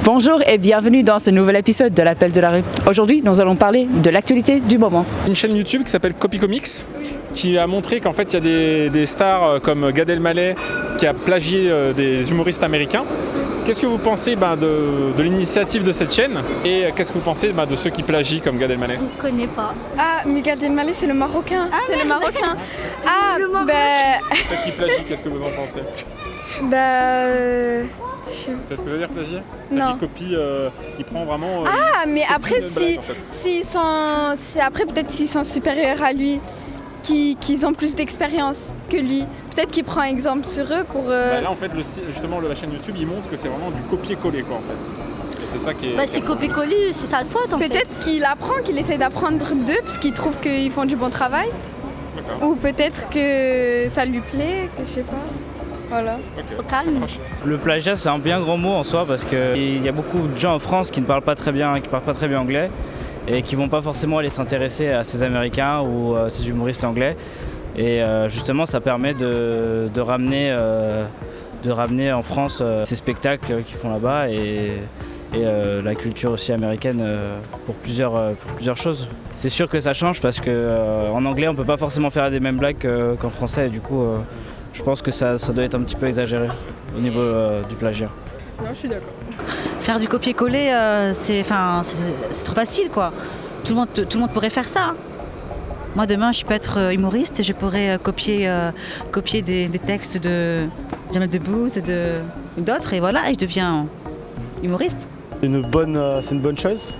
Bonjour et bienvenue dans ce nouvel épisode de l'Appel de la rue. Aujourd'hui, nous allons parler de l'actualité du moment. Une chaîne YouTube qui s'appelle Copy Comics qui a montré qu'en fait il y a des stars comme Gad Elmaleh qui a plagié des humoristes américains. Qu'est-ce que vous pensez de l'initiative de cette chaîne et qu'est-ce que vous pensez de ceux qui plagient comme Gad Elmaleh? On ne connaît pas. Ah, mais Gad Elmaleh, c'est le Marocain. C'est le Marocain. Ah, Ceux qui plagient, qu'est-ce que vous en pensez? C'est ce que ça veut dire plagier? Non. Il copie, il prend vraiment. Ah, mais après, blague, en fait. peut-être s'ils sont supérieurs à lui, qu'ils ont plus d'expérience que lui. Peut-être qu'il prend exemple sur eux pour. Là, en fait, justement, la chaîne YouTube, il montre que c'est vraiment du copier-coller, quoi, en fait. Et c'est ça qui est. C'est copier-coller, c'est sa faute en fait. Peut-être qu'il apprend, qu'il essaye d'apprendre d'eux, parce qu'il trouve qu'ils font du bon travail. D'accord. Ou peut-être que ça lui plaît, que je sais pas. Voilà. Ok. Au calme. Le plagiat, c'est un bien grand mot en soi parce qu'il y a beaucoup de gens en France qui ne parlent pas très bien, anglais et qui vont pas forcément aller s'intéresser à ces Américains ou à ces humoristes anglais. Et justement, ça permet de ramener en France ces spectacles qu'ils font là-bas et la culture aussi américaine pour plusieurs choses. C'est sûr que ça change parce qu'en anglais, on peut pas forcément faire les mêmes blagues qu'en français et du coup, je pense que ça doit être un petit peu exagéré au niveau du plagiat. Non, je suis d'accord. Faire du copier-coller, c'est trop facile quoi. Tout le monde pourrait faire ça. Moi demain je peux être humoriste et je pourrais copier des textes de Jamel Debbouze et d'autres et voilà, et je deviens humoriste. C'est une bonne chose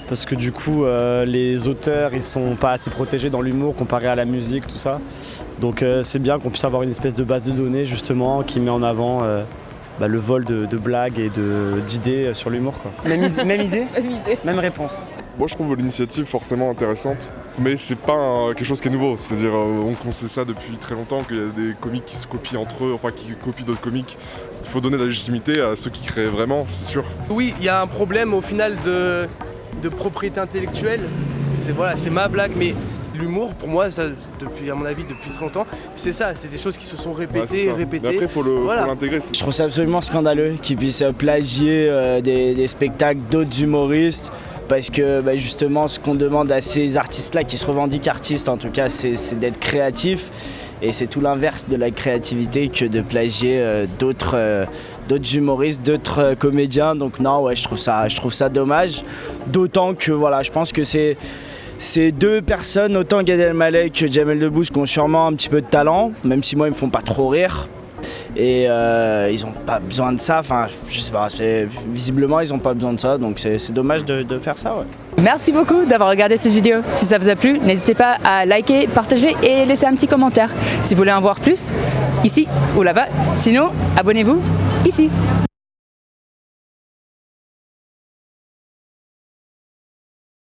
parce que du coup les auteurs ils sont pas assez protégés dans l'humour comparé à la musique, tout ça. Donc c'est bien qu'on puisse avoir une espèce de base de données justement qui met en avant le vol de blagues et d'idées sur l'humour, quoi. Même idée, même réponse. Moi je trouve l'initiative forcément intéressante, mais c'est pas quelque chose qui est nouveau, c'est-à-dire on sait ça depuis très longtemps qu'il y a des comiques qui se copient entre eux, enfin qui copient d'autres comiques. Il faut donner la légitimité à ceux qui créent vraiment, c'est sûr. Oui, il y a un problème au final de propriété intellectuelle, c'est ma blague, mais l'humour pour moi, à mon avis depuis très longtemps, c'est ça, c'est des choses qui se sont répétées. Mais après faut l'intégrer. Je trouve ça absolument scandaleux qu'ils puissent plagier des spectacles d'autres humoristes. Parce que justement ce qu'on demande à ces artistes-là, qui se revendiquent artistes en tout cas, c'est d'être créatifs. Et c'est tout l'inverse de la créativité que de plagier d'autres humoristes, d'autres comédiens. Donc non, ouais, je trouve ça dommage. D'autant que je pense que c'est deux personnes, autant Gad Elmaleh que Jamel Debbouze, qui ont sûrement un petit peu de talent, même si moi ils me font pas trop rire. Et ils n'ont pas besoin de ça, je sais pas, visiblement ils n'ont pas besoin de ça, donc c'est dommage de faire ça, ouais. Merci beaucoup d'avoir regardé cette vidéo. Si ça vous a plu, n'hésitez pas à liker, partager et laisser un petit commentaire. Si vous voulez en voir plus, ici ou là-bas. Sinon, abonnez-vous ici.